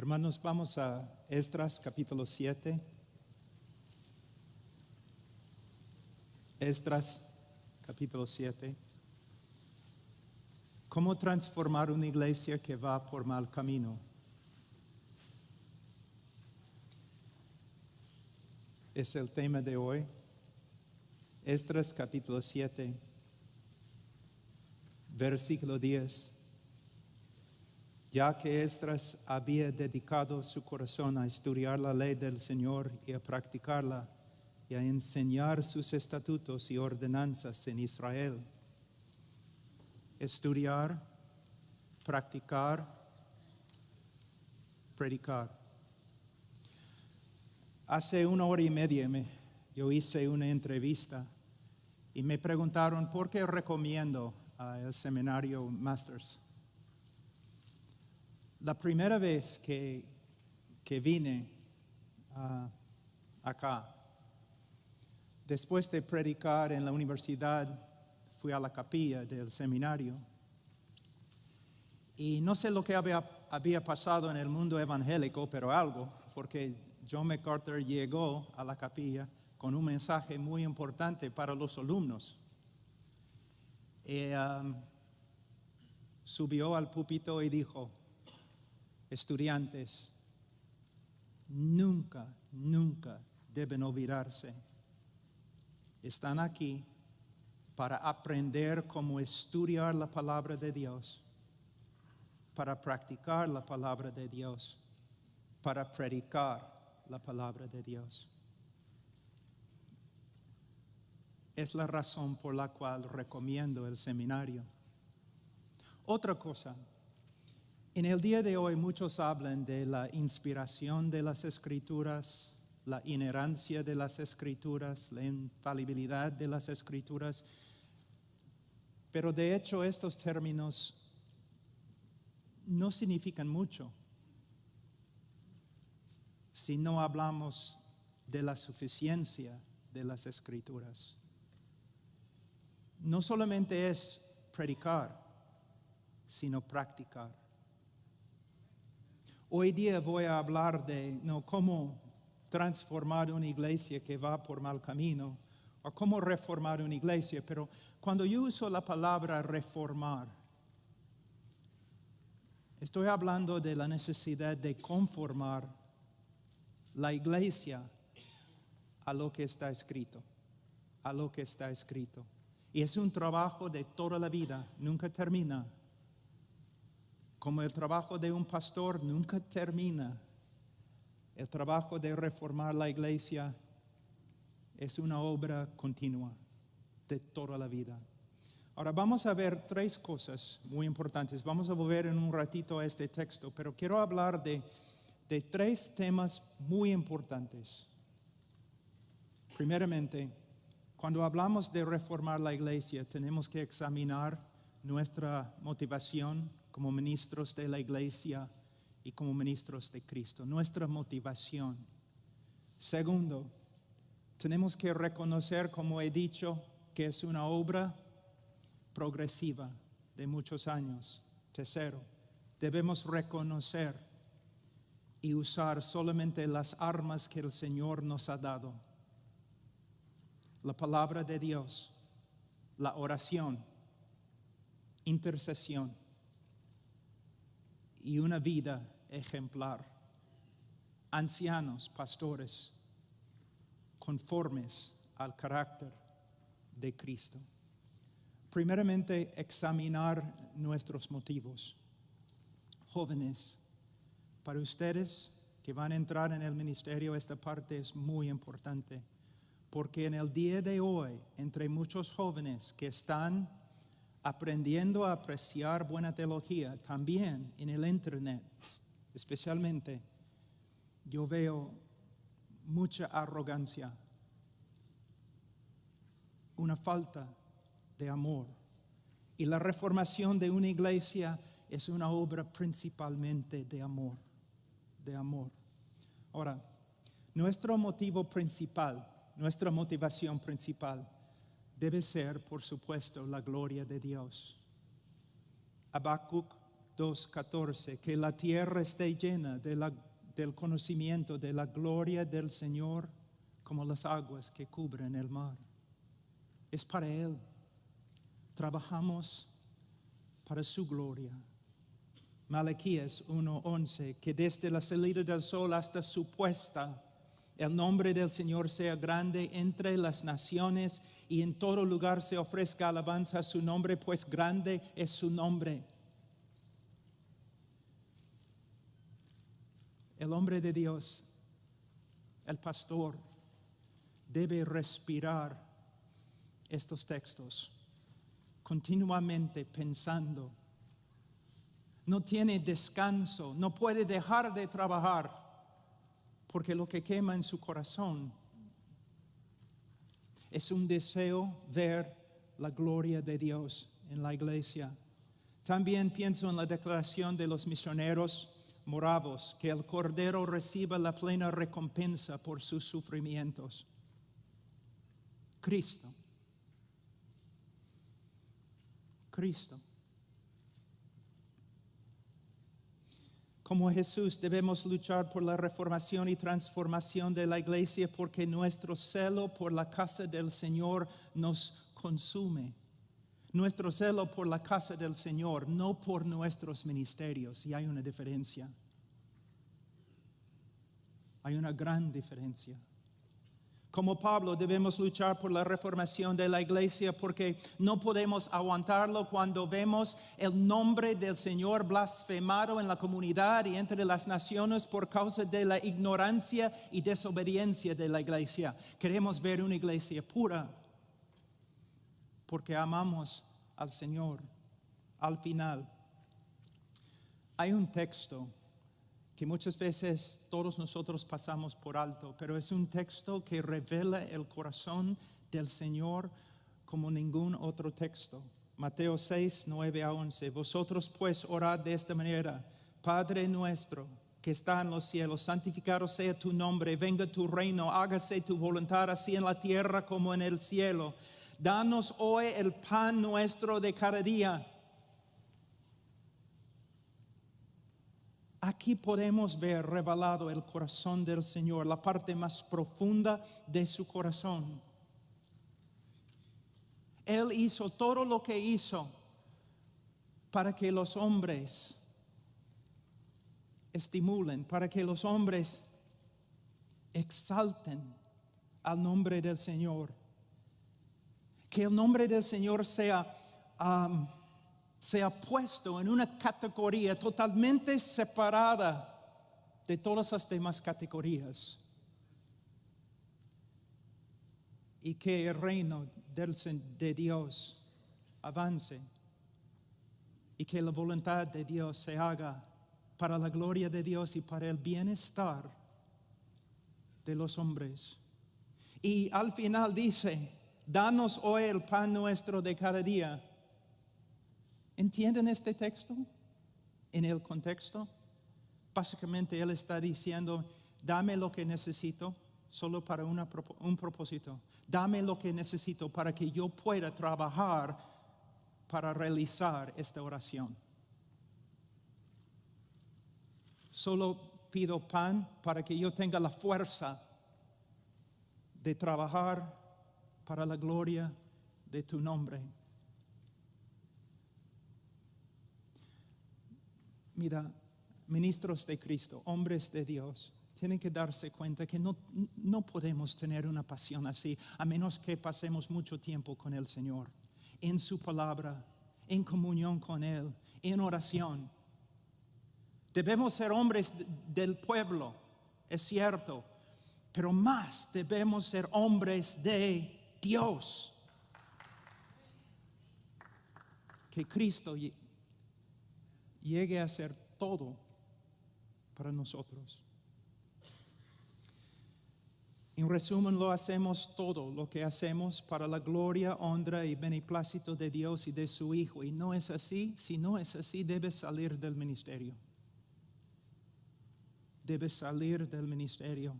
Hermanos, vamos a Esdras capítulo 7. Esdras capítulo 7. ¿Cómo transformar una iglesia que va por mal camino? Es el tema de hoy. Esdras capítulo 7, versículo 10. Ya que Esdras había dedicado su corazón a estudiar la ley del Señor y a practicarla y a enseñar sus estatutos y ordenanzas en Israel. Estudiar, practicar, predicar. Hace 1 hora y media yo hice una entrevista y me preguntaron por qué recomiendo el seminario Masters. La primera vez que vine acá, después de predicar en la universidad, fui a la capilla del seminario y no sé lo que había pasado en el mundo evangélico, pero algo, porque John MacArthur llegó a la capilla con un mensaje muy importante para los alumnos. Y, subió al púlpito y dijo: estudiantes, nunca deben olvidarse. Están aquí para aprender cómo estudiar la palabra de Dios, para practicar la palabra de Dios, para predicar la palabra de Dios. Es la razón por la cual recomiendo el seminario. Otra cosa. En el día de hoy muchos hablan de la inspiración de las Escrituras, la inerrancia de las Escrituras, la infalibilidad de las Escrituras, pero de hecho estos términos no significan mucho si no hablamos de la suficiencia de las Escrituras. No solamente es predicar, sino practicar. Hoy día voy a hablar de cómo transformar una iglesia que va por mal camino o cómo reformar una iglesia, pero cuando yo uso la palabra reformar, estoy hablando de la necesidad de conformar la iglesia a lo que está escrito, a lo que está escrito. Y es un trabajo de toda la vida, nunca termina. Como el trabajo de un pastor nunca termina, el trabajo de reformar la iglesia es una obra continua de toda la vida. Ahora vamos a ver 3 cosas muy importantes. Vamos a volver en un ratito a este texto, pero quiero hablar de 3 temas muy importantes. Primeramente, cuando hablamos de reformar la iglesia, tenemos que examinar nuestra motivación como ministros de la iglesia y como ministros de Cristo, nuestra motivación. Segundo, tenemos que reconocer, como he dicho, que es una obra progresiva de muchos años. Tercero, debemos reconocer y usar solamente las armas que el Señor nos ha dado: la palabra de Dios, la oración, intercesión y una vida ejemplar. Ancianos, pastores, conformes al carácter de Cristo. Primeramente, examinar nuestros motivos. Jóvenes, para ustedes que van a entrar en el ministerio, esta parte es muy importante, porque en el día de hoy, entre muchos jóvenes que están aprendiendo a apreciar buena teología, también en el internet, especialmente, yo veo mucha arrogancia, una falta de amor. Y la reformación de una iglesia es una obra principalmente de amor, de amor. Ahora, nuestro motivo principal, nuestra motivación principal debe ser, por supuesto, la gloria de Dios. Habacuc 2:14, que la tierra esté llena del conocimiento de la gloria del Señor como las aguas que cubren el mar. Es para Él. Trabajamos para su gloria. Malaquías 1:11, que desde la salida del sol hasta su puesta, el nombre del Señor sea grande entre las naciones y en todo lugar se ofrezca alabanza a su nombre, pues grande es su nombre. El hombre de Dios, el pastor, debe respirar estos textos continuamente pensando. No tiene descanso, no puede dejar de trabajar, porque lo que quema en su corazón es un deseo ver la gloria de Dios en la iglesia. También pienso en la declaración de los misioneros moravos, que el Cordero reciba la plena recompensa por sus sufrimientos. Cristo. Como Jesús debemos luchar por la reformación y transformación de la iglesia, porque nuestro celo por la casa del Señor nos consume. Nuestro celo por la casa del Señor, no por nuestros ministerios. Y hay una diferencia. Hay una gran diferencia. Como Pablo debemos luchar por la reformación de la iglesia, porque no podemos aguantarlo cuando vemos el nombre del Señor blasfemado en la comunidad y entre las naciones por causa de la ignorancia y desobediencia de la iglesia. Queremos ver una iglesia pura porque amamos al Señor. Al final, hay un texto que muchas veces todos nosotros pasamos por alto, pero es un texto que revela el corazón del Señor como ningún otro texto. Mateo 6, 9-11. Vosotros pues orad de esta manera: Padre nuestro que está en los cielos, santificado sea tu nombre, venga tu reino, hágase tu voluntad así en la tierra como en el cielo. Danos hoy el pan nuestro de cada día. Aquí podemos ver revelado el corazón del Señor, la parte más profunda de su corazón. Él hizo todo lo que hizo para que los hombres estimulen, para que los hombres exalten al nombre del Señor. Que el nombre del Señor sea puesto en una categoría totalmente separada de todas las demás categorías. Y que el reino de Dios avance. Y que la voluntad de Dios se haga para la gloria de Dios y para el bienestar de los hombres. Y al final dice: danos hoy el pan nuestro de cada día. ¿Entienden este texto? En el contexto, básicamente Él está diciendo: dame lo que necesito solo para un propósito. Dame lo que necesito para que yo pueda trabajar para realizar esta oración. Solo pido pan para que yo tenga la fuerza de trabajar para la gloria de tu nombre. Mira, ministros de Cristo, hombres de Dios, tienen que darse cuenta que no podemos tener una pasión así a menos que pasemos mucho tiempo con el Señor, en su palabra, en comunión con Él, en oración. Debemos ser hombres del pueblo, es cierto, pero más debemos ser hombres de Dios. Que Cristo llegue a ser todo para nosotros. En resumen, lo hacemos todo lo que hacemos para la gloria, honra y beneplácito de Dios y de su Hijo. Y no es así. Si no es así, debes salir del ministerio. Debes salir del ministerio.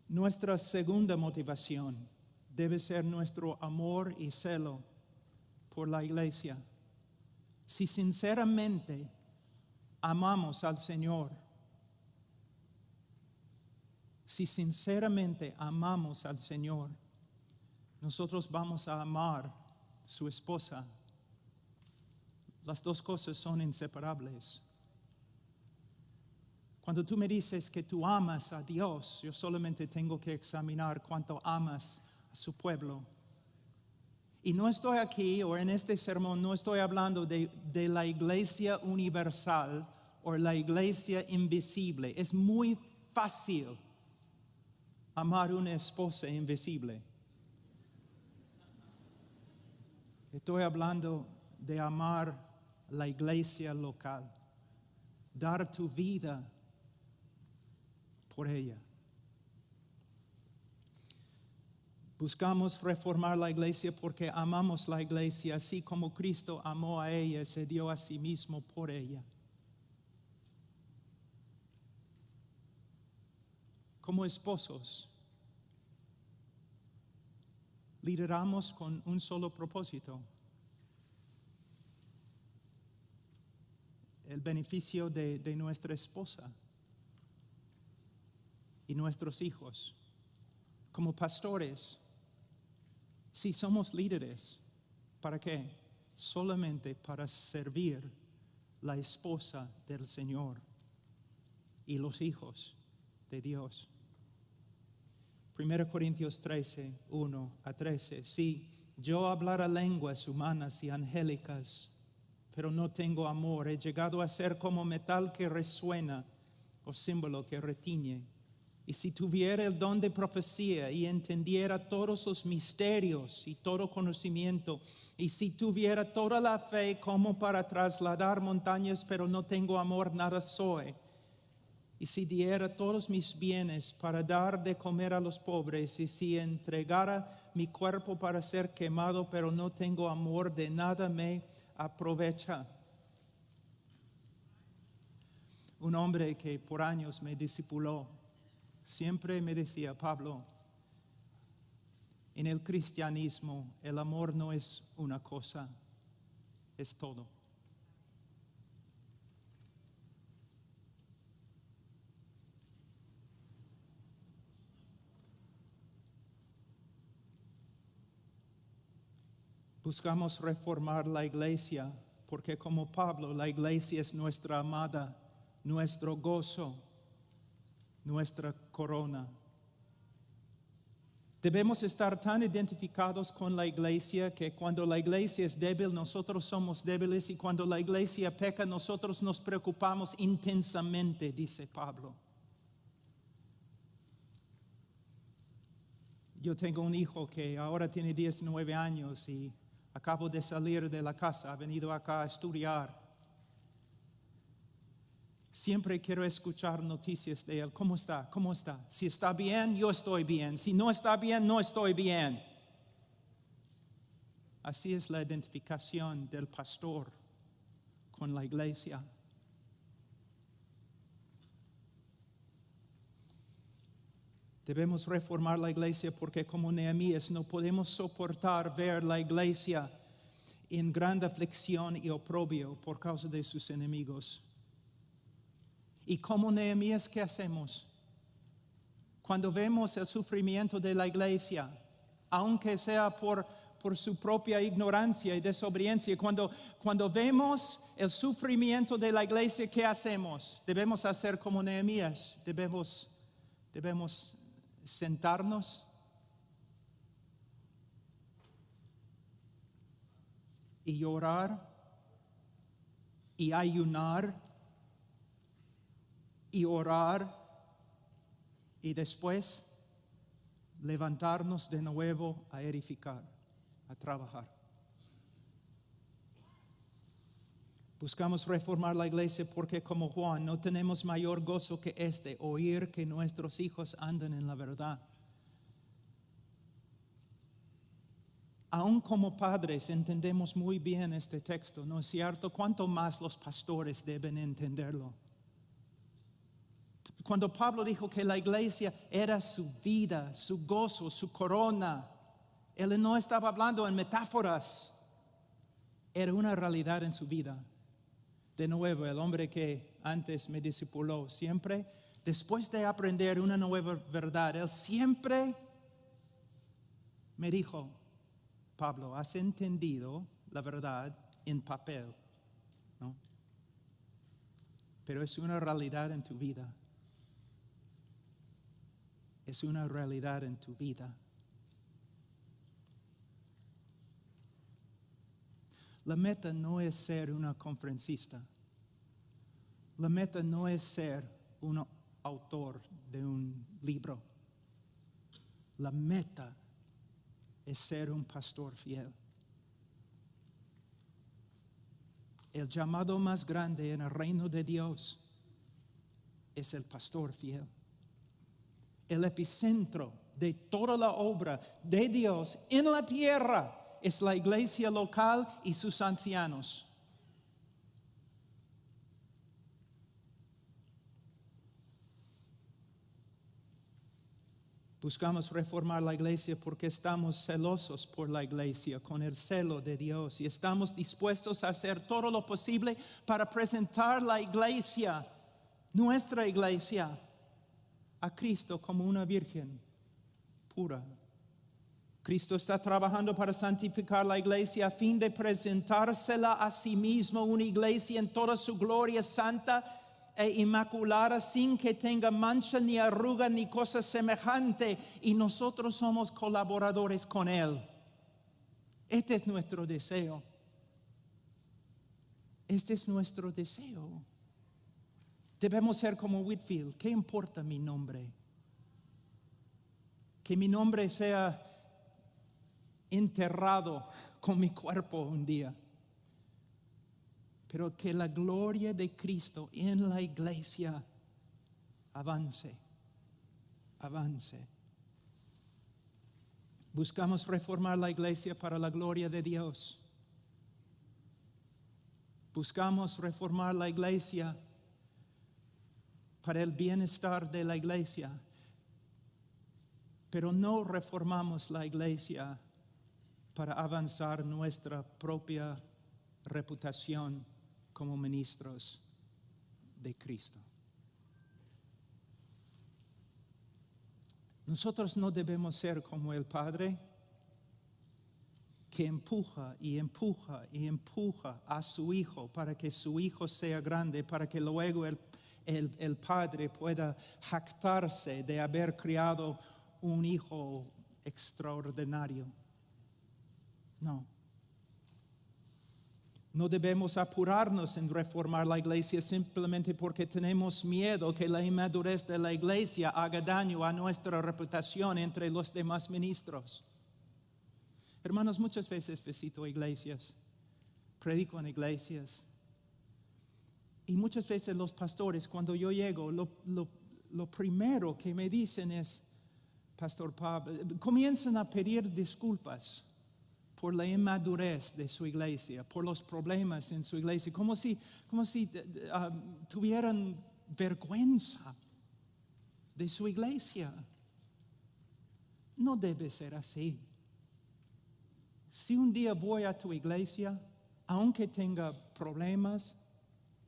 Nuestra segunda motivación debe ser nuestro amor y celo por la iglesia. si sinceramente amamos al Señor, si sinceramente amamos al Señor, nosotros vamos a amar a su esposa. Las dos cosas son inseparables. Cuando tú me dices que tú amas a Dios, yo solamente tengo que examinar cuánto amas a su pueblo. Y no estoy aquí, o en este sermón, no estoy hablando de la iglesia universal o la iglesia invisible. Es muy fácil amar una esposa invisible. Estoy hablando de amar la iglesia local, dar tu vida por ella. Buscamos reformar la iglesia porque amamos la iglesia, así como Cristo amó a ella y se dio a sí mismo por ella. Como esposos, lideramos con un solo propósito: el beneficio de nuestra esposa y nuestros hijos. Como pastores, si somos líderes, ¿para qué? Solamente para servir la esposa del Señor y los hijos de Dios. 1 Corintios 13, 1 a 13. Si yo hablara lenguas humanas y angélicas, pero no tengo amor, he llegado a ser como metal que resuena o símbolo que retiñe. Y si tuviera el don de profecía y entendiera todos los misterios y todo conocimiento, y si tuviera toda la fe como para trasladar montañas, pero no tengo amor, nada soy. Y si diera todos mis bienes para dar de comer a los pobres, y si entregara mi cuerpo para ser quemado, pero no tengo amor, de nada me aprovecha. Un hombre que por años me discipuló siempre me decía: Pablo, en el cristianismo el amor no es una cosa, es todo. Buscamos reformar la iglesia porque, como Pablo, la iglesia es nuestra amada, nuestro gozo, nuestra corona. Debemos estar tan identificados con la iglesia que cuando la iglesia es débil, nosotros somos débiles, y cuando la iglesia peca, nosotros nos preocupamos intensamente, dice Pablo. Yo tengo un hijo que ahora tiene 19 años y acabo de salir de la casa, ha venido acá a estudiar. Siempre quiero escuchar noticias de él. ¿Cómo está? ¿Cómo está? Si está bien, yo estoy bien. Si no está bien, no estoy bien. Así es la identificación del pastor con la iglesia. Debemos reformar la iglesia porque, como Nehemías, no podemos soportar ver la iglesia en gran aflicción y oprobio por causa de sus enemigos. Y como Nehemías, ¿qué hacemos? Cuando vemos el sufrimiento de la iglesia, aunque sea por su propia ignorancia y desobediencia, cuando vemos el sufrimiento de la iglesia, ¿qué hacemos? Debemos hacer como Nehemías, debemos sentarnos y llorar y ayunar y orar y después levantarnos de nuevo a edificar, a trabajar. Buscamos reformar la iglesia porque, como Juan, no tenemos mayor gozo que oír que nuestros hijos andan en la verdad. Aún como padres entendemos muy bien este texto, ¿no es cierto? ¿Cuánto más los pastores deben entenderlo? Cuando Pablo dijo que la iglesia era su vida, su gozo, su corona, él no estaba hablando en metáforas. era una realidad en su vida. De nuevo, el hombre que antes me discipuló, siempre, después de aprender una nueva verdad, él siempre me dijo, Pablo, has entendido la verdad en papel, ¿no? Pero es una realidad en tu vida. Es una realidad en tu vida. La meta no es ser una conferencista. La meta no es ser un autor de un libro. La meta es ser un pastor fiel. El llamado más grande en el reino de Dios es el pastor fiel. El epicentro de toda la obra de Dios en la tierra es la iglesia local y sus ancianos. Buscamos reformar la iglesia porque estamos celosos por la iglesia, con el celo de Dios, y estamos dispuestos a hacer todo lo posible para presentar la iglesia, nuestra iglesia, a Cristo como una virgen pura. Cristo está trabajando para santificar la iglesia a fin de presentársela a sí mismo, una iglesia en toda su gloria santa e inmaculada, sin que tenga mancha ni arruga ni cosa semejante, y nosotros somos colaboradores con Él. Este es nuestro deseo. Este es nuestro deseo. Debemos ser como Whitefield. ¿Qué importa mi nombre? Que mi nombre sea enterrado con mi cuerpo un día, pero que la gloria de Cristo en la iglesia avance. Buscamos reformar la iglesia para la gloria de Dios. Buscamos reformar la iglesia para el bienestar de la iglesia, pero no reformamos la iglesia para avanzar nuestra propia reputación como ministros de Cristo. Nosotros no debemos ser como el Padre que empuja y empuja y empuja a su Hijo para que su Hijo sea grande, para que luego el Padre pueda jactarse de haber criado un Hijo extraordinario. No debemos apurarnos en reformar la iglesia simplemente porque tenemos miedo que la inmadurez de la iglesia haga daño a nuestra reputación entre los demás ministros. Hermanos, muchas veces visito iglesias, predico en iglesias, y muchas veces los pastores, cuando yo llego, lo primero que me dicen es, Pastor Pablo, comienzan a pedir disculpas por la inmadurez de su iglesia, por los problemas en su iglesia, como si tuvieran vergüenza de su iglesia. No debe ser así. Si un día voy a tu iglesia, aunque tenga problemas,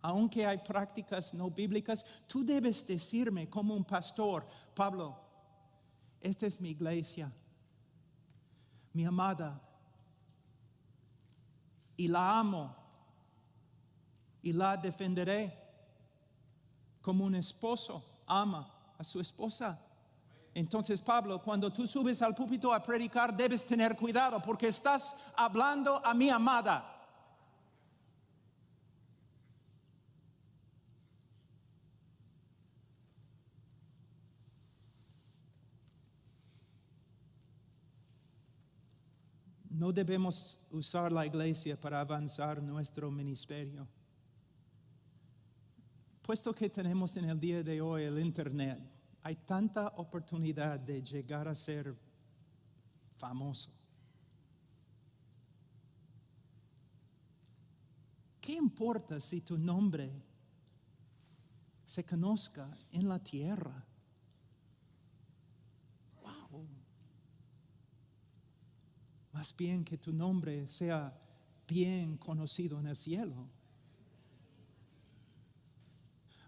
aunque hay prácticas no bíblicas, tú debes decirme como un pastor, Pablo, esta es mi iglesia, mi amada, y la amo y la defenderé como un esposo ama a su esposa. Entonces, Pablo, cuando tú subes al púlpito a predicar, debes tener cuidado porque estás hablando a mi amada. No debemos usar la iglesia para avanzar nuestro ministerio. Puesto que tenemos en el día de hoy el internet, hay tanta oportunidad de llegar a ser famoso. ¿Qué importa si tu nombre se conozca en la tierra? Wow. Más bien que tu nombre sea bien conocido en el cielo.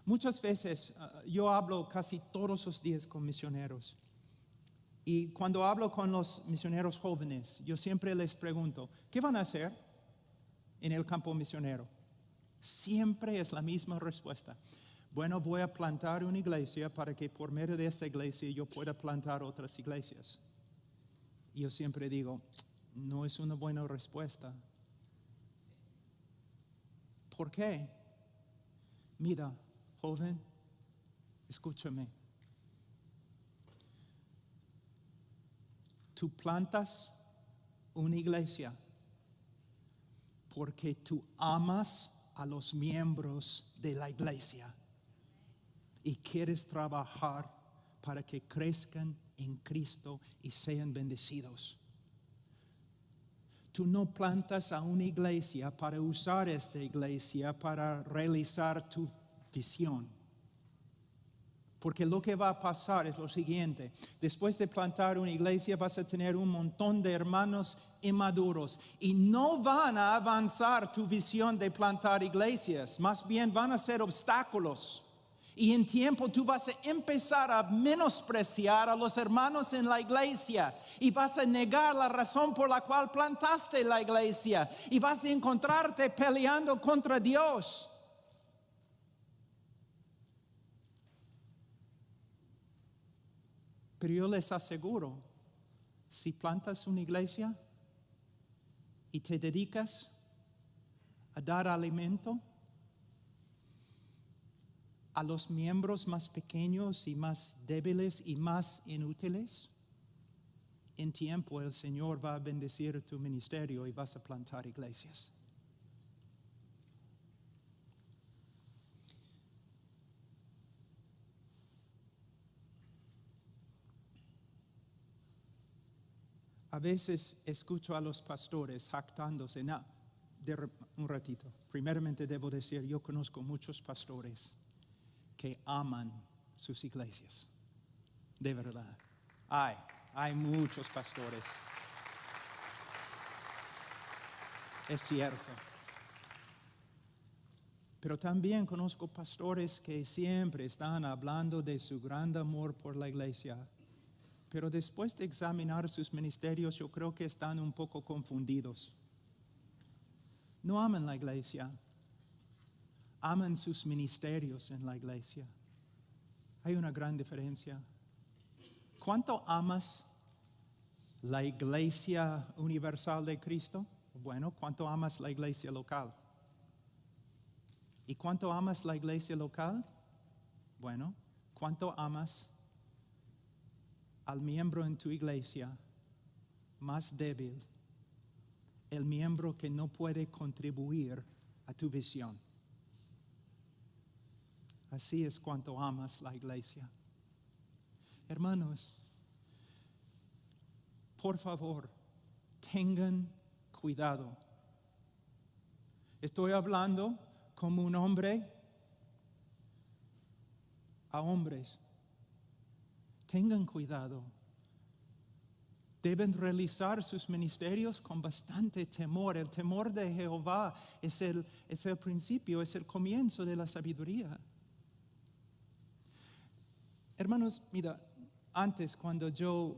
Muchas veces yo hablo casi todos los días con misioneros. Y cuando hablo con los misioneros jóvenes, yo siempre les pregunto, ¿qué van a hacer en el campo misionero? Siempre es la misma respuesta. Bueno, voy a plantar una iglesia para que por medio de esta iglesia yo pueda plantar otras iglesias. Y yo siempre digo, no es una buena respuesta. ¿Por qué? Mira, joven, escúchame. Tú plantas una iglesia porque tú amas a los miembros de la iglesia y quieres trabajar para que crezcan en Cristo y sean bendecidos. Tú no plantas a una iglesia para usar esta iglesia para realizar tu visión. Porque lo que va a pasar es lo siguiente. Después de plantar una iglesia vas a tener un montón de hermanos inmaduros y no van a avanzar tu visión de plantar iglesias. Más bien van a ser obstáculos. Y en tiempo tú vas a empezar a menospreciar a los hermanos en la iglesia. Y vas a negar la razón por la cual plantaste la iglesia. Y vas a encontrarte peleando contra Dios. Pero yo les aseguro, si plantas una iglesia y te dedicas a dar alimento a los miembros más pequeños y más débiles y más inútiles, en tiempo el Señor va a bendecir tu ministerio y vas a plantar iglesias. A veces escucho a los pastores jactándose. Un ratito. Primeramente debo decir, yo conozco muchos pastores que aman sus iglesias. De verdad. Hay muchos pastores. Es cierto. Pero también conozco pastores que siempre están hablando de su gran amor por la iglesia. Pero después de examinar sus ministerios, yo creo que están un poco confundidos. No aman la iglesia, aman sus ministerios en la iglesia. Hay una gran diferencia. ¿Cuánto amas la iglesia universal de Cristo? Bueno, ¿cuánto amas la iglesia local? ¿Y cuánto amas la iglesia local? Bueno, ¿cuánto amas al miembro en tu iglesia más débil, el miembro que no puede contribuir a tu visión? Así es cuanto amas la iglesia. Hermanos, por favor, tengan cuidado. Estoy hablando como un hombre a hombres. Tengan cuidado. Deben realizar sus ministerios con bastante temor. El temor de Jehová es el principio, es el comienzo de la sabiduría. Hermanos, mira, antes cuando yo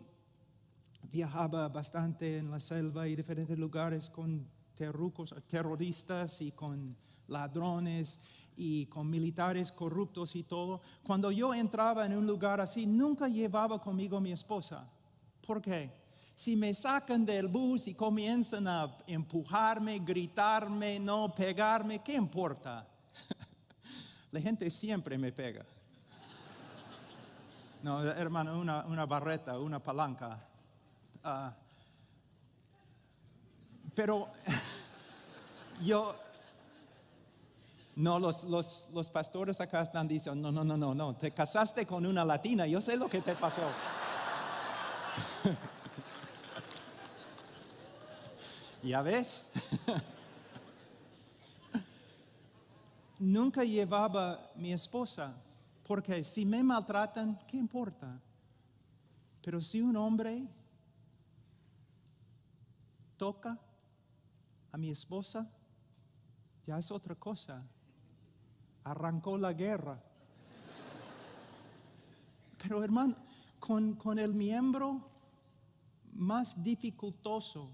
viajaba bastante en la selva y diferentes lugares con terroristas y con ladrones y con militares corruptos y todo, cuando yo entraba en un lugar así, nunca llevaba conmigo a mi esposa. ¿Por qué? Si me sacan del bus y comienzan a empujarme, gritarme, no pegarme, ¿qué importa? La gente siempre me pega. No, hermano, una barreta, una palanca. Pero yo... No, los pastores acá están diciendo, no, te casaste con una latina, yo sé lo que te pasó. ¿Ya ves? Nunca llevaba mi esposa, porque si me maltratan, ¿qué importa? Pero si un hombre toca a mi esposa, ya es otra cosa. Arrancó la guerra. Pero hermano, con el miembro más dificultoso,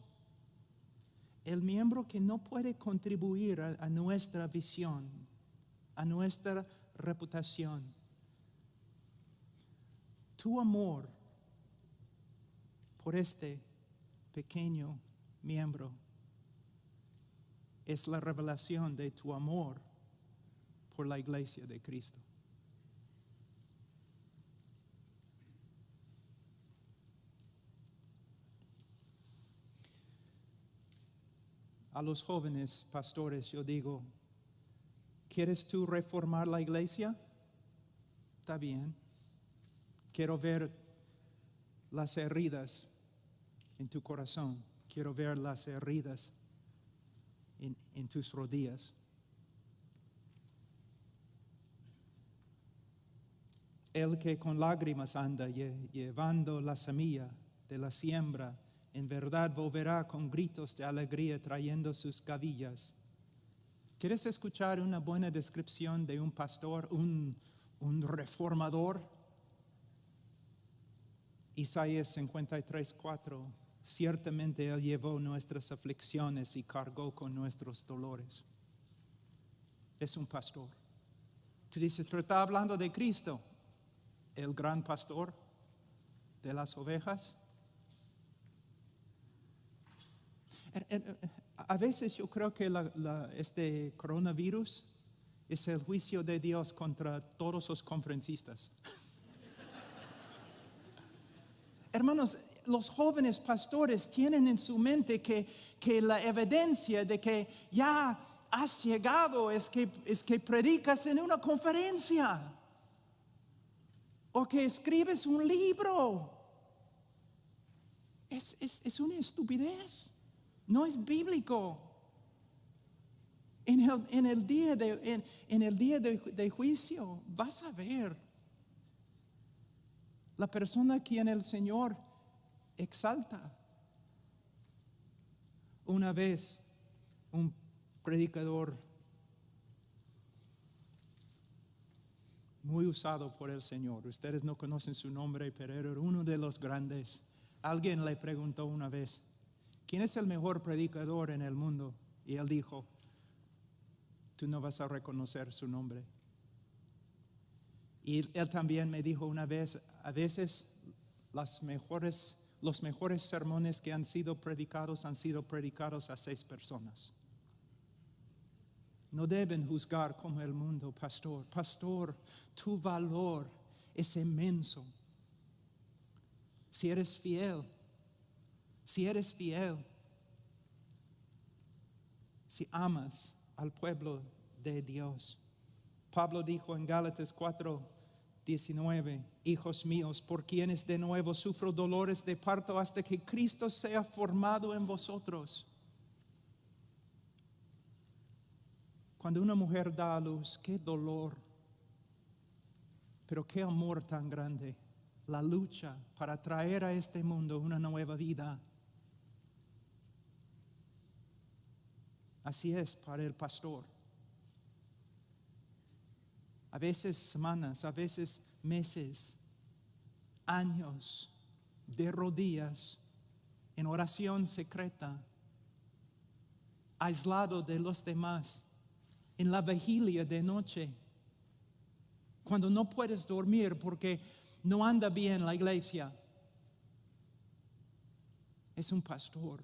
el miembro que no puede contribuir a nuestra visión, a nuestra reputación, tu amor por este pequeño miembro es la revelación de tu amor por la iglesia de Cristo. A los jóvenes pastores yo digo, ¿quieres tú reformar la iglesia? Está bien. Quiero ver las heridas en tu corazón. Quiero ver las heridas en tus rodillas. El que con lágrimas anda llevando la semilla de la siembra, en verdad volverá con gritos de alegría trayendo sus gavillas. ¿Quieres escuchar una buena descripción de un pastor, un reformador? Isaías 53:4. Ciertamente Él llevó nuestras aflicciones y cargó con nuestros dolores. Es un pastor. Tú dices, pero está hablando de Cristo, el gran pastor de las ovejas. A veces yo creo que este coronavirus es el juicio de Dios contra todos los conferencistas. Hermanos, los jóvenes pastores tienen en su mente que la evidencia de que ya has llegado es que predicas en una conferencia o que escribes un libro. Es una estupidez. No es bíblico. En el día de juicio vas a ver la persona a quien el Señor exalta. Una vez un predicador muy usado por el Señor, ustedes no conocen su nombre, pero era uno de los grandes. Alguien le preguntó una vez, ¿quién es el mejor predicador en el mundo? Y él dijo, tú no vas a reconocer su nombre. Y él también me dijo una vez, a veces los mejores sermones que han sido predicados a 6 personas. No deben juzgar como el mundo, pastor. Pastor, tu valor es inmenso. Si eres fiel, si amas al pueblo de Dios. Pablo dijo en Gálatas 4:19, hijos míos, por quienes de nuevo sufro dolores de parto hasta que Cristo sea formado en vosotros. Cuando una mujer da a luz, qué dolor, pero qué amor tan grande. La lucha para traer a este mundo una nueva vida. Así es para el pastor. A veces semanas, a veces meses, años de rodillas en oración secreta, aislado de los demás, en la vigilia de noche, cuando no puedes dormir porque no anda bien la iglesia. Es un pastor.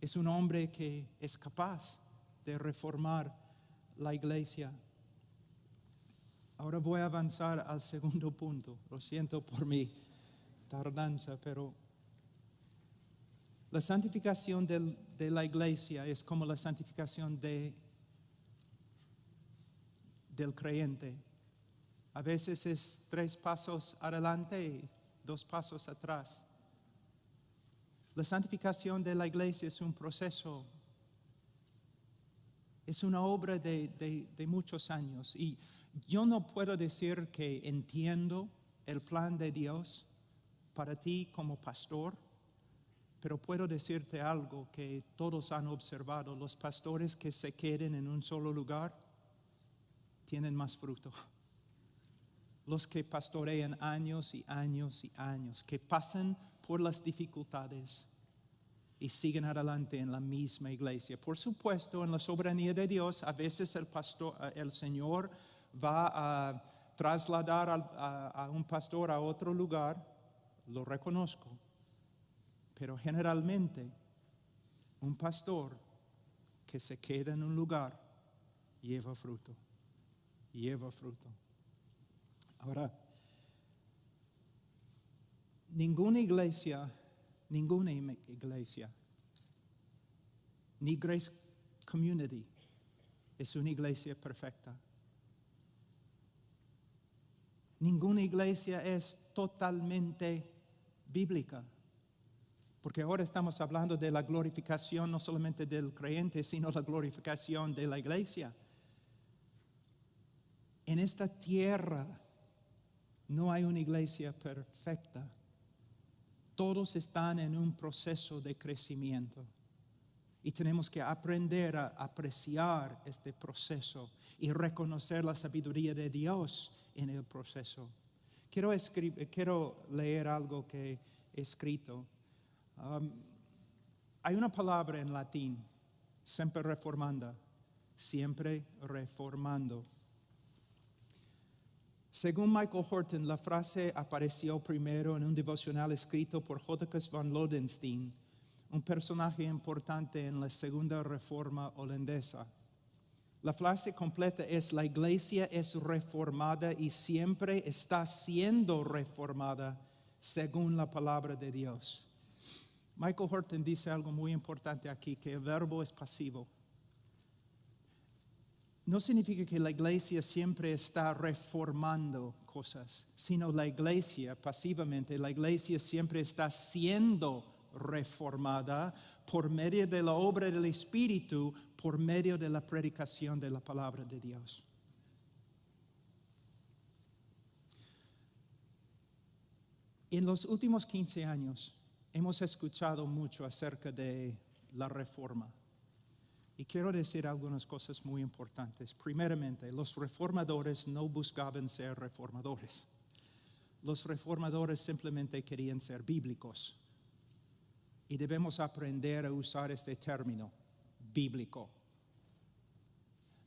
Es un hombre que es capaz de reformar la iglesia. Ahora voy a avanzar al segundo punto. Lo siento por mi tardanza, pero la santificación de la iglesia es como la santificación del creyente. A veces es 3 pasos adelante y 2 pasos atrás. La santificación de la iglesia es un proceso, es una obra de muchos años. Y yo no puedo decir que entiendo el plan de Dios para ti como pastor, Pero puedo decirte algo que todos han observado. Los pastores que se queden en un solo lugar tienen más fruto. Los que pastorean años y años y años, que pasan por las dificultades y siguen adelante en la misma iglesia. Por supuesto, en la soberanía de Dios, a veces el Señor va a trasladar a un pastor a otro lugar, lo reconozco. Pero generalmente, un pastor que se queda en un lugar lleva fruto. Lleva fruto. Ahora, ninguna iglesia, ni Grace Community es una iglesia perfecta. Ninguna iglesia es totalmente bíblica. Porque ahora estamos hablando de la glorificación no solamente del creyente, sino la glorificación de la iglesia. En esta tierra no hay una iglesia perfecta. Todos están en un proceso de crecimiento. Y tenemos que aprender a apreciar este proceso y reconocer la sabiduría de Dios en el proceso. Quiero leer algo que he escrito. Hay una palabra en latín, sempre reformanda, siempre reformando. Según Michael Horton, la frase apareció primero en un devocional escrito por Jodocus van Lodenstein, un personaje importante en la segunda reforma holandesa. La frase completa es: la iglesia es reformada y siempre está siendo reformada según la palabra de Dios. Michael Horton dice algo muy importante aquí, que el verbo es pasivo. No significa que la iglesia siempre está reformando cosas, sino la iglesia, pasivamente, la iglesia siempre está siendo reformada por medio de la obra del Espíritu, por medio de la predicación de la palabra de Dios. En los últimos 15 años hemos escuchado mucho acerca de la reforma. Y quiero decir algunas cosas muy importantes. Primeramente, los reformadores no buscaban ser reformadores. Los reformadores simplemente querían ser bíblicos. Y debemos aprender a usar este término, bíblico.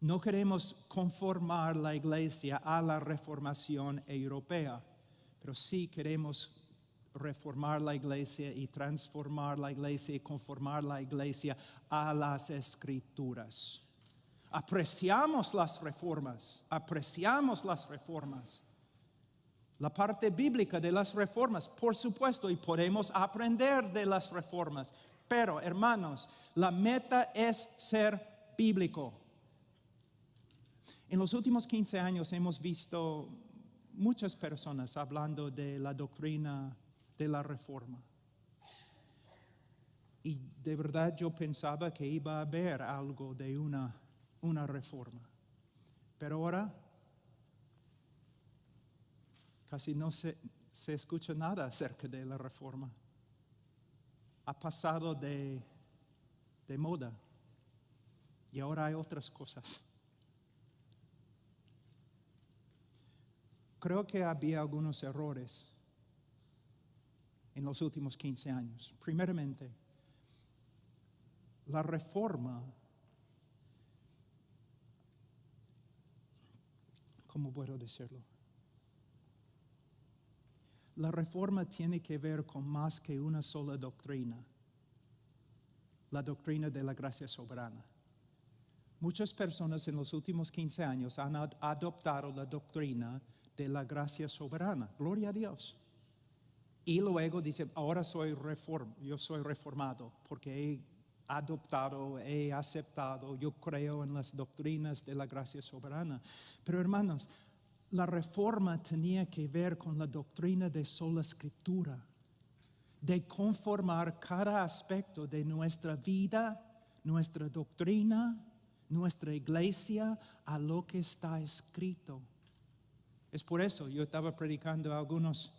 No queremos conformar la iglesia a la reformación europea, pero sí queremos reformar la iglesia y transformar la iglesia y conformar la iglesia a las Escrituras. Apreciamos las reformas. La parte bíblica de las reformas, por supuesto, y podemos aprender de las reformas. Pero, hermanos, la meta es ser bíblico. En los últimos 15 años hemos visto muchas personas hablando de la doctrina de la reforma. Y de verdad yo pensaba que iba a haber algo de una reforma. Pero ahora casi no se escucha nada acerca de la reforma. Ha pasado de moda y ahora hay otras cosas. Creo que había algunos errores en los últimos 15 años. Primeramente, la reforma, ¿cómo puedo decirlo? La reforma tiene que ver con más que una sola doctrina, la doctrina de la gracia soberana. Muchas personas en los últimos 15 años han adoptado la doctrina de la gracia soberana. Gloria a Dios. Y luego dice, ahora yo soy reformado porque he adoptado, he aceptado, yo creo en las doctrinas de la gracia soberana. Pero hermanos, la reforma tenía que ver con la doctrina de sola escritura, de conformar cada aspecto de nuestra vida, nuestra doctrina, nuestra iglesia a lo que está escrito. Es por eso yo estaba predicando a algunos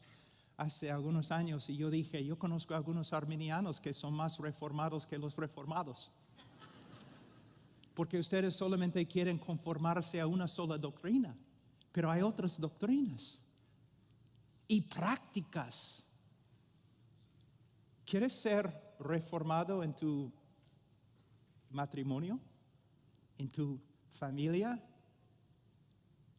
hace algunos años y yo dije, yo conozco a algunos arminianos que son más reformados que los reformados. Porque ustedes solamente quieren conformarse a una sola doctrina, pero hay otras doctrinas y prácticas. ¿Quieres ser reformado en tu matrimonio, en tu familia,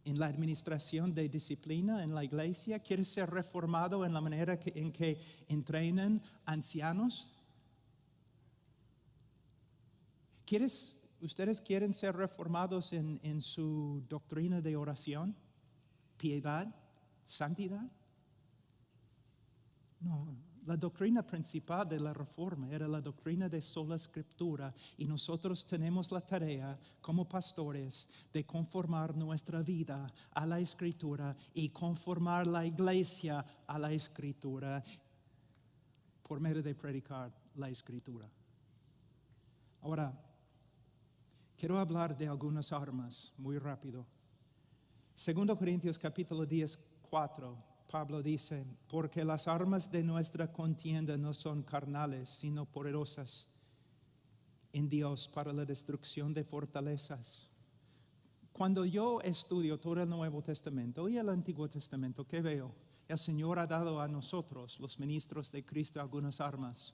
en la administración de disciplina en la iglesia? ¿Quieres ser reformado en la manera en que entrenan ancianos? ¿Ustedes quieren ser reformados en su doctrina de oración, piedad, santidad? No, la doctrina principal de la Reforma era la doctrina de sola Escritura, y nosotros tenemos la tarea como pastores de conformar nuestra vida a la Escritura y conformar la iglesia a la Escritura por medio de predicar la Escritura. Ahora, quiero hablar de algunas armas muy rápido. 2 Corintios capítulo 10, 4. Pablo dice, porque las armas de nuestra contienda no son carnales, sino poderosas en Dios para la destrucción de fortalezas. Cuando yo estudio todo el Nuevo Testamento y el Antiguo Testamento, ¿qué veo? El Señor ha dado a nosotros, los ministros de Cristo, algunas armas.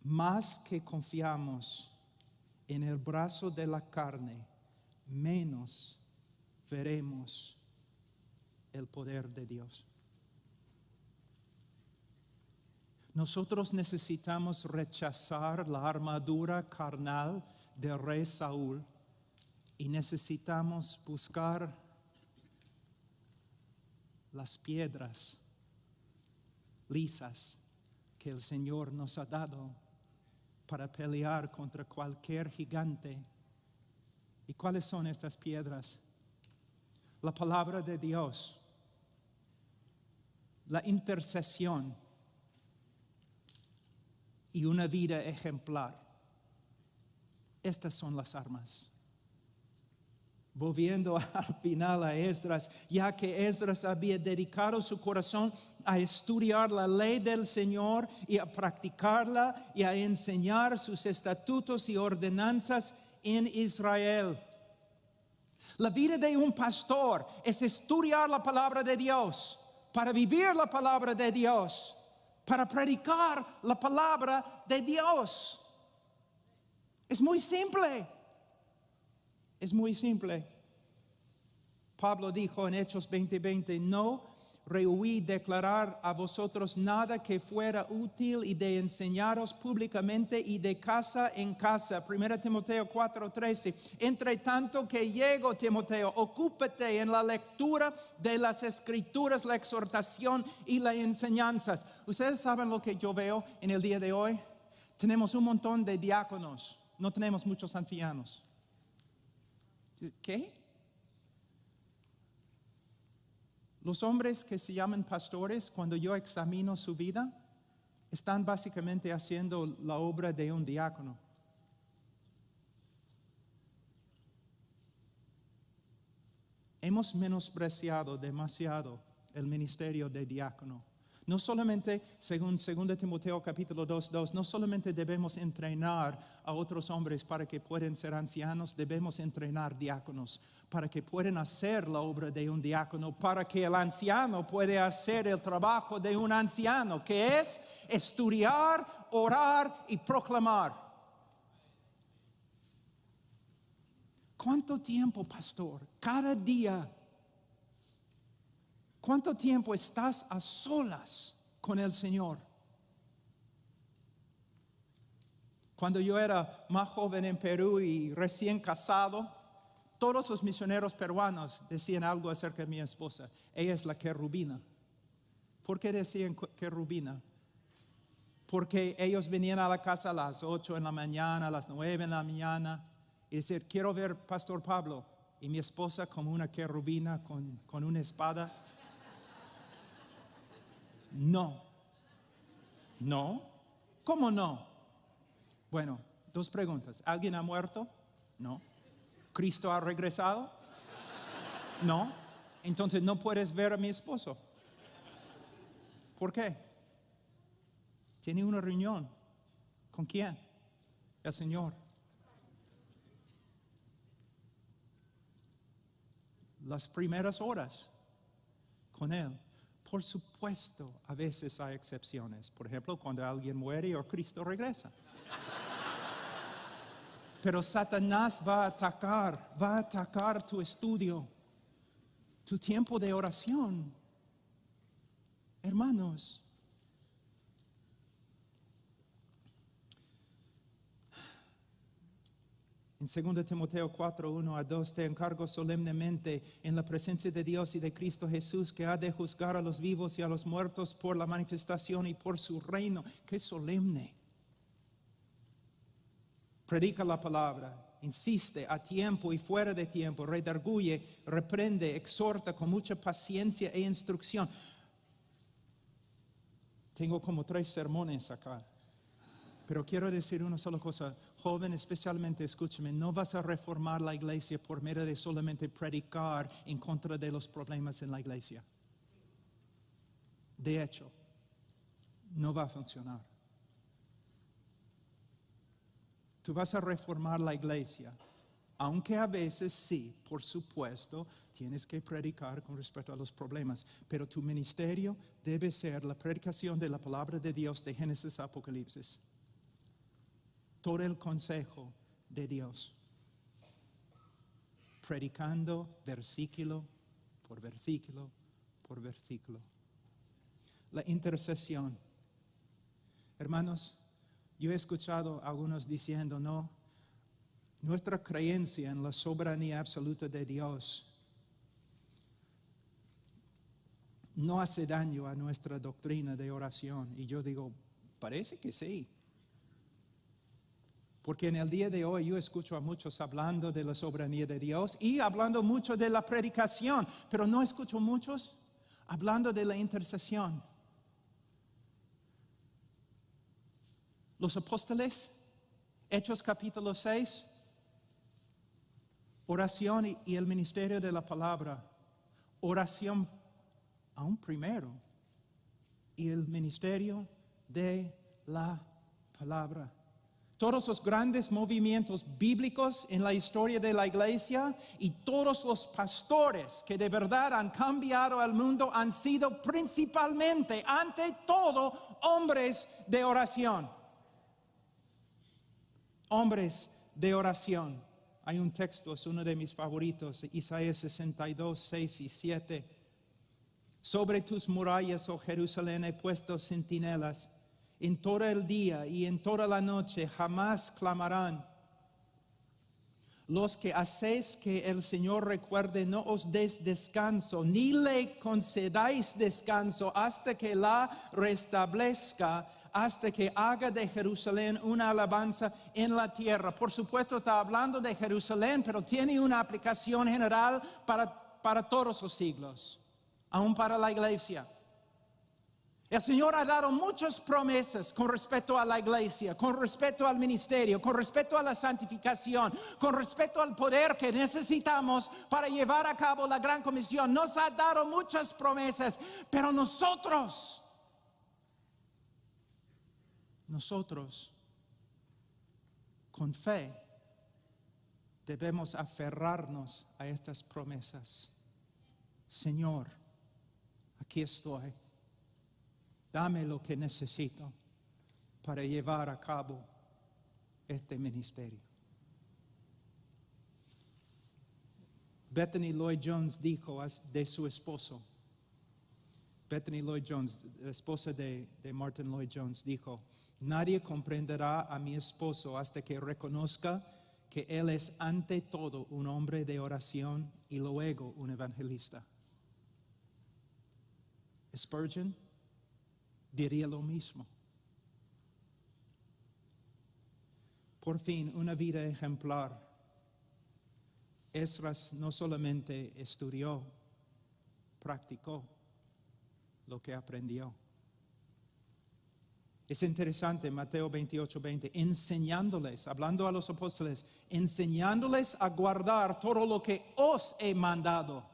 Más que confiamos en el brazo de la carne, menos veremos el poder de Dios. Nosotros necesitamos rechazar la armadura carnal del rey Saúl y necesitamos buscar las piedras lisas que el Señor nos ha dado para pelear contra cualquier gigante. ¿Y cuáles son estas piedras? La palabra de Dios, la intercesión y una vida ejemplar. Estas son las armas. Volviendo al final a Esdras, ya que Esdras había dedicado su corazón a estudiar la ley del Señor y a practicarla y a enseñar sus estatutos y ordenanzas en Israel. La vida de un pastor es estudiar la palabra de Dios, para vivir la palabra de Dios, para predicar la palabra de Dios. Es muy simple. Es muy simple. Pablo dijo en Hechos 20:20, no rehuí declarar a vosotros nada que fuera útil y de enseñaros públicamente y de casa en casa. 1 Timoteo 4:13. Entre tanto que llego, Timoteo, ocúpate en la lectura de las Escrituras, la exhortación y las enseñanzas. ¿Ustedes saben lo que yo veo en el día de hoy? Tenemos un montón de diáconos, no tenemos muchos ancianos. ¿Qué? Los hombres que se llaman pastores, cuando yo examino su vida, están básicamente haciendo la obra de un diácono. Hemos menospreciado demasiado el ministerio de diácono. No solamente, según 2 Timoteo capítulo 2:2, no solamente debemos entrenar a otros hombres para que puedan ser ancianos, debemos entrenar diáconos para que puedan hacer la obra de un diácono, para que el anciano pueda hacer el trabajo de un anciano, que es estudiar, orar y proclamar. ¿Cuánto tiempo, pastor? Cada día. ¿Cuánto tiempo estás a solas con el Señor? Cuando yo era más joven en Perú y recién casado, todos los misioneros peruanos decían algo acerca de mi esposa. Ella es la querubina. ¿Por qué decían querubina? Porque ellos venían a la casa a las 8 de la mañana, a las 9 de la mañana, y decían, quiero ver Pastor Pablo. Y mi esposa como una querubina con una espada. No. ¿Cómo no? Bueno, dos preguntas. ¿Alguien ha muerto? No. ¿Cristo ha regresado? No. Entonces no puedes ver a mi esposo. ¿Por qué? Tiene una reunión. ¿Con quién? El Señor. Las primeras horas con Él. Por supuesto, a veces hay excepciones. Por ejemplo, cuando alguien muere o Cristo regresa. Pero Satanás va a atacar tu estudio, tu tiempo de oración. Hermanos, en 2 Timoteo 4, 1 a 2, te encargo solemnemente en la presencia de Dios y de Cristo Jesús, que ha de juzgar a los vivos y a los muertos por la manifestación y por su reino. ¡Qué solemne! Predica la palabra, insiste a tiempo y fuera de tiempo, redarguye, reprende, exhorta con mucha paciencia e instrucción. Tengo como 3 sermones acá. Pero quiero decir una sola cosa, joven, especialmente escúchame, no vas a reformar la iglesia por medio de solamente predicar en contra de los problemas en la iglesia. De hecho, no va a funcionar. Tú vas a reformar la iglesia, aunque a veces sí, por supuesto, tienes que predicar con respecto a los problemas, pero tu ministerio debe ser la predicación de la palabra de Dios de Génesis a Apocalipsis. Todo el consejo de Dios, predicando versículo por versículo por versículo. La intercesión. Hermanos, yo he escuchado a algunos diciendo, no, nuestra creencia en la soberanía absoluta de Dios no hace daño a nuestra doctrina de oración. Y yo digo, parece que sí. Porque en el día de hoy yo escucho a muchos hablando de la soberanía de Dios y hablando mucho de la predicación, pero no escucho muchos hablando de la intercesión. Los apóstoles, Hechos capítulo 6, oración y el ministerio de la palabra. Oración aún primero y el ministerio de la palabra. Todos los grandes movimientos bíblicos en la historia de la iglesia y todos los pastores que de verdad han cambiado al mundo han sido principalmente, ante todo, hombres de oración. Hombres de oración. Hay un texto, es uno de mis favoritos, Isaías 62, 6 y 7. Sobre tus murallas, oh Jerusalén, he puesto centinelas. En todo el día y en toda la noche jamás clamarán. Los que hacéis que el Señor recuerde, no os des descanso, ni le concedáis descanso hasta que la restablezca, hasta que haga de Jerusalén una alabanza en la tierra. Por supuesto está hablando de Jerusalén, pero tiene una aplicación general para todos los siglos, aún para la iglesia. El Señor ha dado muchas promesas con respecto a la iglesia, con respecto al ministerio, con respecto a la santificación, con respecto al poder que necesitamos para llevar a cabo la gran comisión. Nos ha dado muchas promesas, pero nosotros, con fe, debemos aferrarnos a estas promesas. Señor, aquí estoy. Dame lo que necesito para llevar a cabo este ministerio. Bethany Lloyd Jones dijo de su esposo. Bethany Lloyd Jones, la esposa de Martin Lloyd Jones, dijo: nadie comprenderá a mi esposo hasta que reconozca que él es ante todo un hombre de oración y luego un evangelista. Spurgeon diría lo mismo. Por fin, una vida ejemplar. Esdras no solamente estudió, practicó lo que aprendió. Es interesante, Mateo 28:20, enseñándoles, hablando a los apóstoles, enseñándoles a guardar todo lo que os he mandado.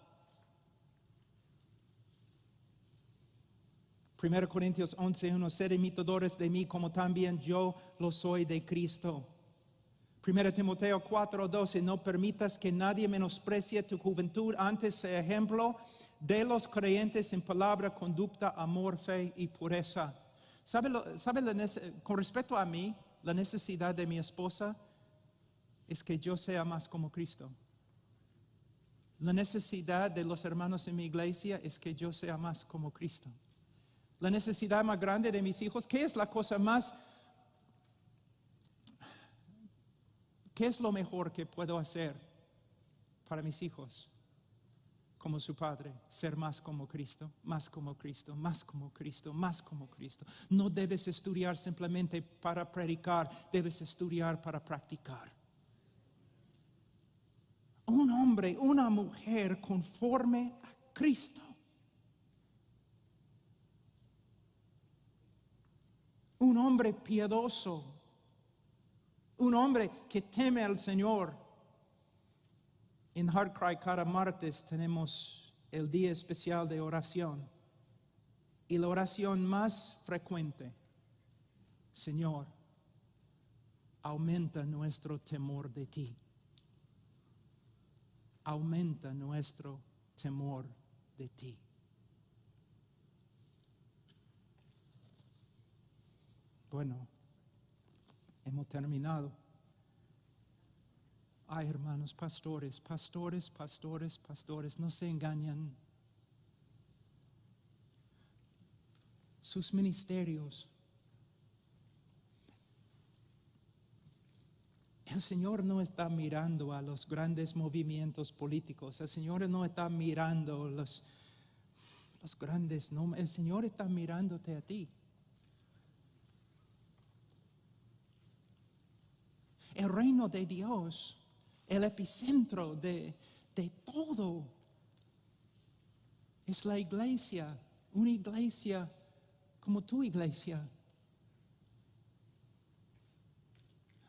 1 Corintios 11:1, sed imitadores de mí como también yo lo soy de Cristo. 1 Timoteo 4:12, no permitas que nadie menosprecie tu juventud, antes sea ejemplo de los creyentes en palabra, conducta, amor, fe y pureza. Con respecto a mí, la necesidad de mi esposa es que yo sea más como Cristo. La necesidad de los hermanos en mi iglesia es que yo sea más como Cristo. La necesidad más grande de mis hijos, ¿qué es la cosa más? ¿Qué es lo mejor que puedo hacer para mis hijos? Como su padre, ser más como Cristo, más como Cristo, más como Cristo, más como Cristo. No debes estudiar simplemente para predicar, debes estudiar para practicar. Un hombre, una mujer conforme a Cristo. Un hombre piadoso. Un hombre que teme al Señor. En Heart Cry cada martes tenemos el día especial de oración. Y la oración más frecuente, Señor, aumenta nuestro temor de ti. Aumenta nuestro temor de ti. Bueno, hemos terminado. Ay, hermanos, pastores, no se engañan. Sus ministerios. El Señor no está mirando a los grandes movimientos políticos. El Señor no está mirando los grandes nombres. El Señor está mirándote a ti. El reino de Dios, el epicentro de todo, es la iglesia, una iglesia como tu iglesia.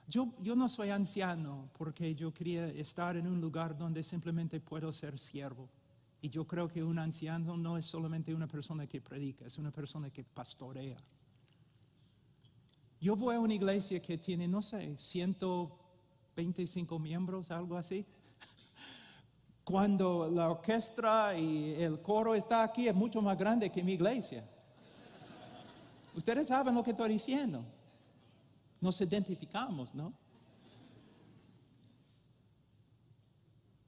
Yo no soy anciano porque yo quería estar en un lugar donde simplemente puedo ser siervo. Y yo creo que un anciano no es solamente una persona que predica, es una persona que pastorea. Yo voy a una iglesia que tiene, no sé, 125 miembros, algo así. Cuando la orquesta y el coro está aquí, es mucho más grande que mi iglesia. Ustedes saben lo que estoy diciendo. Nos identificamos, ¿no?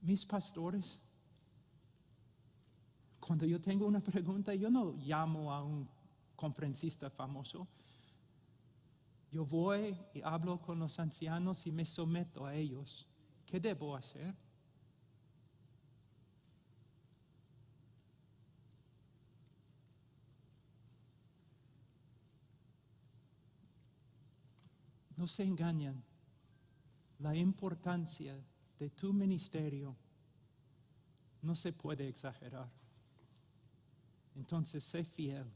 Mis pastores, cuando yo tengo una pregunta, yo no llamo a un conferencista famoso. Yo voy y hablo con los ancianos y me someto a ellos. ¿Qué debo hacer? No se engañan. La importancia de tu ministerio no se puede exagerar. Entonces, sé fiel.